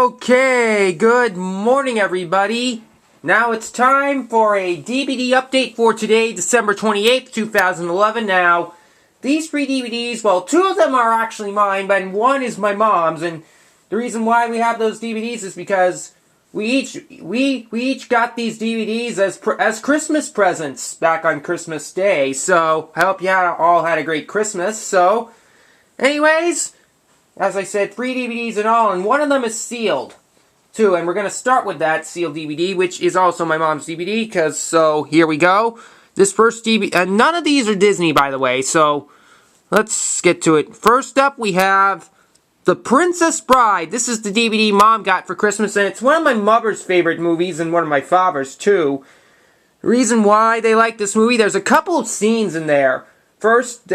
Okay, good morning everybody. Now it's time for a DVD update for today, December 28th, 2011. Now, these three DVDs, well, two of them are actually mine, but one is my mom's, and the reason why we have those DVDs is because we each got these DVDs as Christmas presents back on Christmas Day. So, I hope you all had a great Christmas. So, anyways, as I said, 3 DVDs in all, and one of them is sealed, too. And we're going to start with that sealed DVD, which is also my mom's DVD, so here we go. This first DVD, and none of these are Disney, by the way, so let's get to it. First up, we have The Princess Bride. This is the DVD Mom got for Christmas, and it's one of my mother's favorite movies, and one of my father's, too. The reason why they like this movie, there's a couple of scenes in there. First,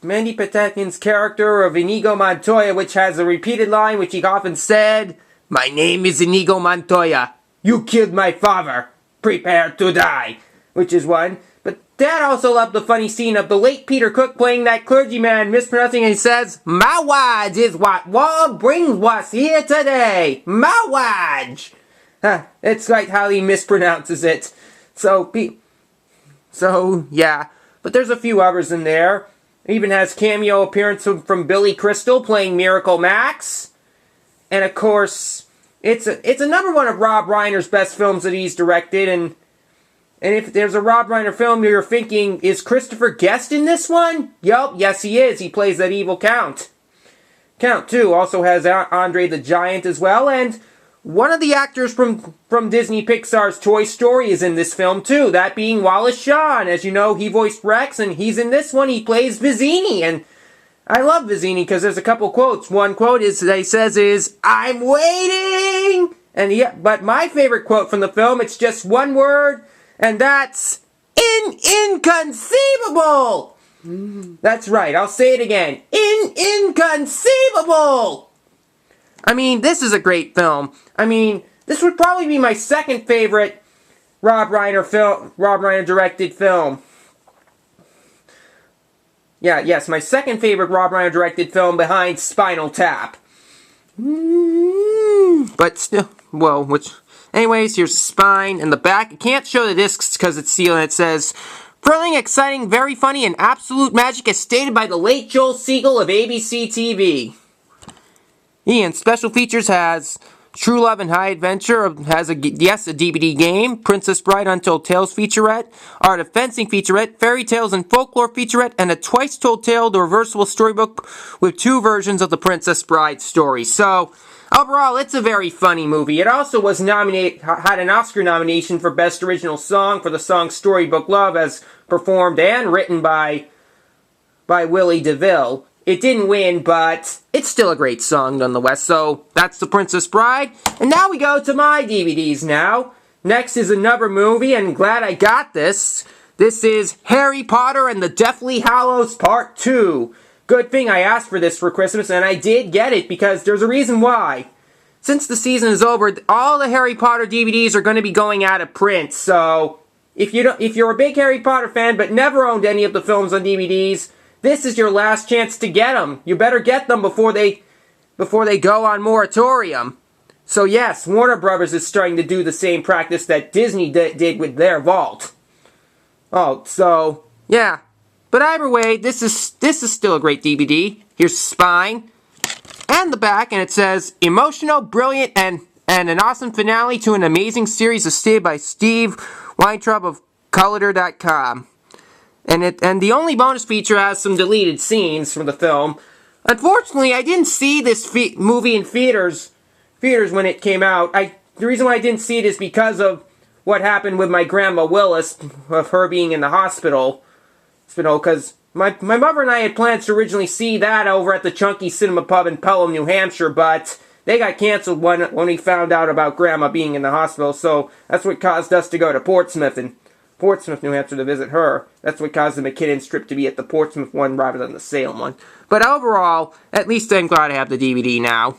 Mandy Patinkin's character of Inigo Montoya, which has a repeated line which he often said, "My name is Inigo Montoya. You killed my father. Prepare to die." Which is one. But Dad also loved the funny scene of the late Peter Cook playing that clergyman, mispronouncing, and he says, "Mawaj is what brings us here today. Mawaj." It's like how he mispronounces it. So yeah. But there's a few others in there. It even has cameo appearance from Billy Crystal playing Miracle Max. And of course, it's another one of Rob Reiner's best films that he's directed. And if there's a Rob Reiner film you're thinking, is Christopher Guest in this one? Yup, yes he is. He plays that evil Count. Count 2 also has Andre the Giant as well. And one of the actors from Disney Pixar's Toy Story is in this film too, that being Wallace Shawn. As you know, he voiced Rex, and he's in this one, he plays Vizzini, and I love Vizzini because there's a couple quotes. One quote that he says is, "I'm waiting!" And but my favorite quote from the film, it's just one word, and that's, inconceivable! That's right, I'll say it again, inconceivable! I mean, this is a great film. I mean, this would probably be my second favorite Rob Reiner directed film. Yes, my second favorite Rob Reiner directed film behind Spinal Tap. But still, well, anyways, here's the spine and the back. I can't show the discs because it's sealed, and it says, "Thrilling, exciting, very funny, and absolute magic as stated by the late Joel Siegel of ABC TV." And special features has True Love and High Adventure, has a DVD game, Princess Bride Untold Tales featurette, Art of Fencing featurette, Fairy Tales and Folklore featurette, and a Twice Told Tale, the reversible storybook with 2 versions of the Princess Bride story. So, overall, it's a very funny movie. It also was had an Oscar nomination for Best Original Song for the song Storybook Love, as performed and written by Willie DeVille. It didn't win, but it's still a great song nonetheless. So, that's The Princess Bride. And now we go to my DVDs now. Next is another movie, and I'm glad I got this. This is Harry Potter and the Deathly Hallows Part 2. Good thing I asked for this for Christmas, and I did get it, because there's a reason why. Since the season is over, all the Harry Potter DVDs are going to be going out of print. So, if you're a big Harry Potter fan but never owned any of the films on DVDs, this is your last chance to get them. You better get them before they go on moratorium. So yes, Warner Brothers is starting to do the same practice that Disney did with their vault. Oh, so yeah. But either way, this is still a great DVD. Here's the spine and the back, and it says, "Emotional, brilliant, and an awesome finale to an amazing series stated by Steve Weintraub of Collider.com." And the only bonus feature has some deleted scenes from the film. Unfortunately, I didn't see this movie in theaters when it came out. The reason why I didn't see it is because of what happened with my grandma Willis, of her being in the hospital. Because my mother and I had plans to originally see that over at the Chunky Cinema Pub in Pelham, New Hampshire, but they got canceled when we found out about Grandma being in the hospital. So that's what caused us to go to Portsmouth, New Hampshire, to visit her. That's what caused the McKinnon strip to be at the Portsmouth one rather than the Salem one. But overall, at least I'm glad I have the DVD now.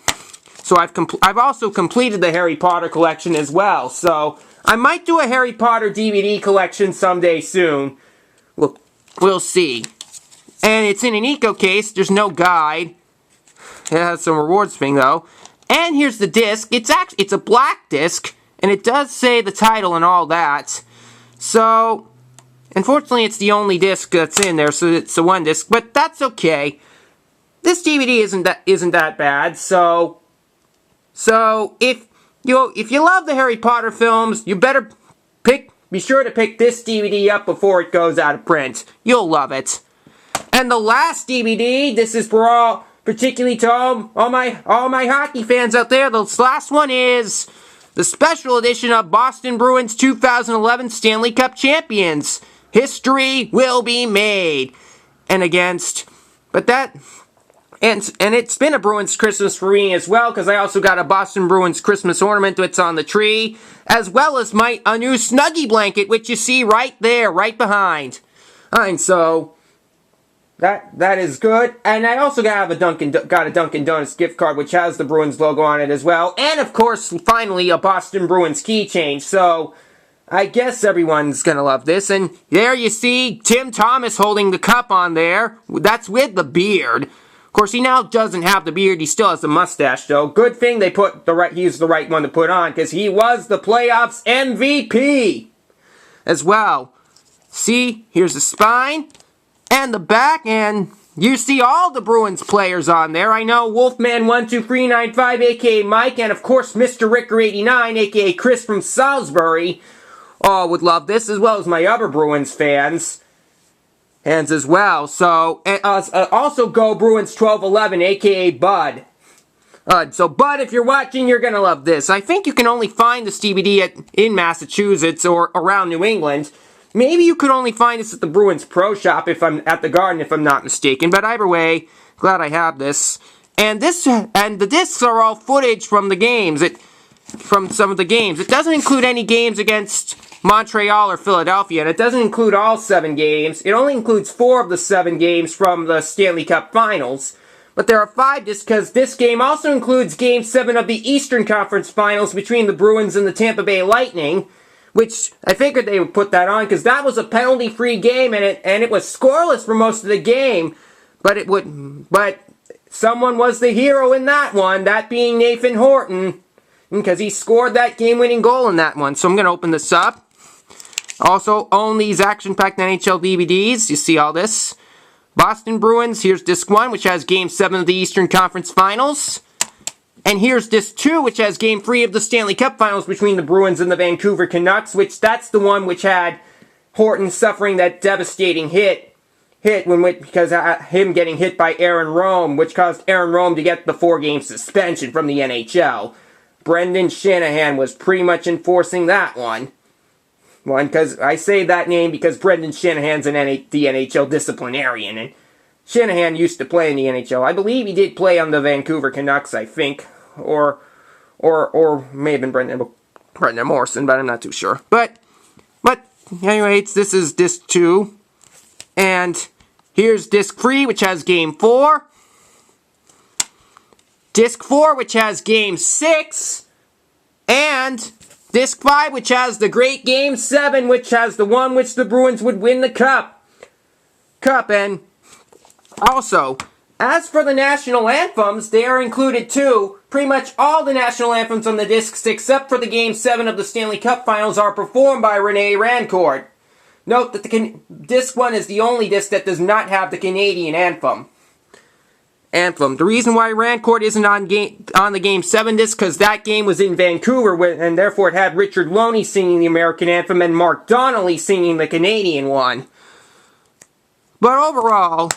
So I've also completed the Harry Potter collection as well. So I might do a Harry Potter DVD collection someday soon. We'll see. And it's in an eco case. There's no guide. It has some rewards thing though. And here's the disc. It's a black disc, and it does say the title and all that. So, unfortunately, it's the only disc that's in there, so it's the one disc, but that's okay. This DVD isn't that bad. So if you love the Harry Potter films, you better be sure to pick this DVD up before it goes out of print. You'll love it. And the last DVD, this is for particularly to all my hockey fans out there. The last one is the special edition of Boston Bruins 2011 Stanley Cup champions. History will be made. And it's been a Bruins Christmas for me as well, because I also got a Boston Bruins Christmas ornament that's on the tree, as well as a new Snuggie blanket, which you see right there, right behind. And so that is good. And I also got a Dunkin' Donuts gift card, which has the Bruins logo on it as well. And of course, finally, a Boston Bruins keychain. So I guess everyone's gonna love this. And there you see Tim Thomas holding the cup on there. That's with the beard. Of course, he now doesn't have the beard. He still has the mustache, though. Good thing they he's the right one to put on, because he was the playoffs MVP as well. See, here's the spine and the back, and you see all the Bruins players on there. I know Wolfman12395, a.k.a. Mike, and of course Mr. Ricker89, a.k.a. Chris from Salisbury, all would love this, as well as my other Bruins fans as well. So, also Go Bruins 1211, a.k.a. Bud. So Bud, if you're watching, you're gonna love this. I think you can only find this DVD in Massachusetts or around New England. Maybe you could only find this at the Bruins Pro Shop at the Garden, if I'm not mistaken. But either way, glad I have this. And the discs are all footage from the games. From some of the games. It doesn't include any games against Montreal or Philadelphia, and it doesn't include all 7 games. It only includes 4 of the 7 games from the Stanley Cup Finals. But there are 5 discs, because this game also includes Game 7 of the Eastern Conference Finals between the Bruins and the Tampa Bay Lightning, which I figured they would put that on, because that was a penalty-free game, and it was scoreless for most of the game. But someone was the hero in that one, that being Nathan Horton, because he scored that game-winning goal in that one. So I'm going to open this up. Also own these action-packed NHL DVDs. You see all this. Boston Bruins, here's disc 1, which has Game 7 of the Eastern Conference Finals. And here's disc 2, which has Game 3 of the Stanley Cup Finals between the Bruins and the Vancouver Canucks, which that's the one which had Horton suffering that devastating hit because him getting hit by Aaron Rome, which caused Aaron Rome to get the 4-game suspension from the NHL. Brendan Shanahan was pretty much enforcing that one. Because I say that name because Brendan Shanahan's the NHL disciplinarian, and Shanahan used to play in the NHL. I believe he did play on the Vancouver Canucks, I think, or may have been Brendan Morrison, but I'm not too sure. But anyways, this is disc 2, and here's disc 3, which has Game 4. Disc 4, which has Game 6, and Disc 5, which has the great Game 7, which has the one which the Bruins would win the cup. And also, as for the national anthems, they are included too. Pretty much all the national anthems on the discs, except for the Game 7 of the Stanley Cup Finals, are performed by Rene Rancourt. Note that disc 1 is the only disc that does not have the Canadian anthem. The reason why Rancourt isn't on the Game 7 disc, because that game was in Vancouver, and therefore it had Richard Loney singing the American anthem and Mark Donnelly singing the Canadian one. But overall,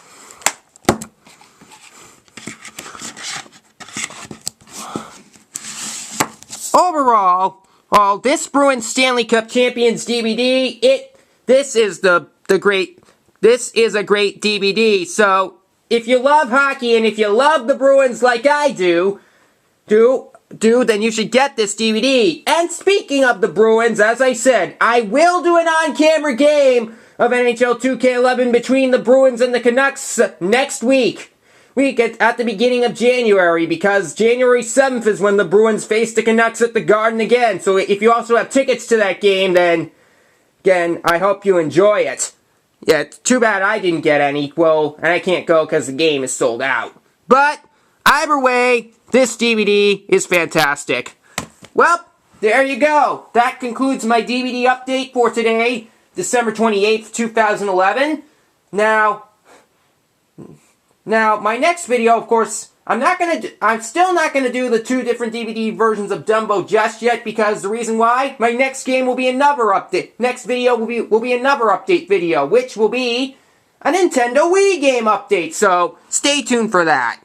this Bruins Stanley Cup Champions DVD, this is a great DVD. So if you love hockey and if you love the Bruins like I do, then you should get this DVD. And speaking of the Bruins, as I said, I will do an on-camera game of NHL 2K11 between the Bruins and the Canucks next week. At the beginning of January, because January 7th is when the Bruins face the Canucks at the Garden again. So if you also have tickets to that game, then again, I hope you enjoy it. Yeah, it's too bad I didn't get any. Well, and I can't go because the game is sold out. But either way, this DVD is fantastic. Well, there you go. That concludes my DVD update for today, December 28th, 2011. Now, my next video, of course, I'm still not gonna do the 2 different DVD versions of Dumbo just yet, because the reason why, my next game will be another update. Next video will be another update video, which will be a Nintendo Wii game update. So stay tuned for that.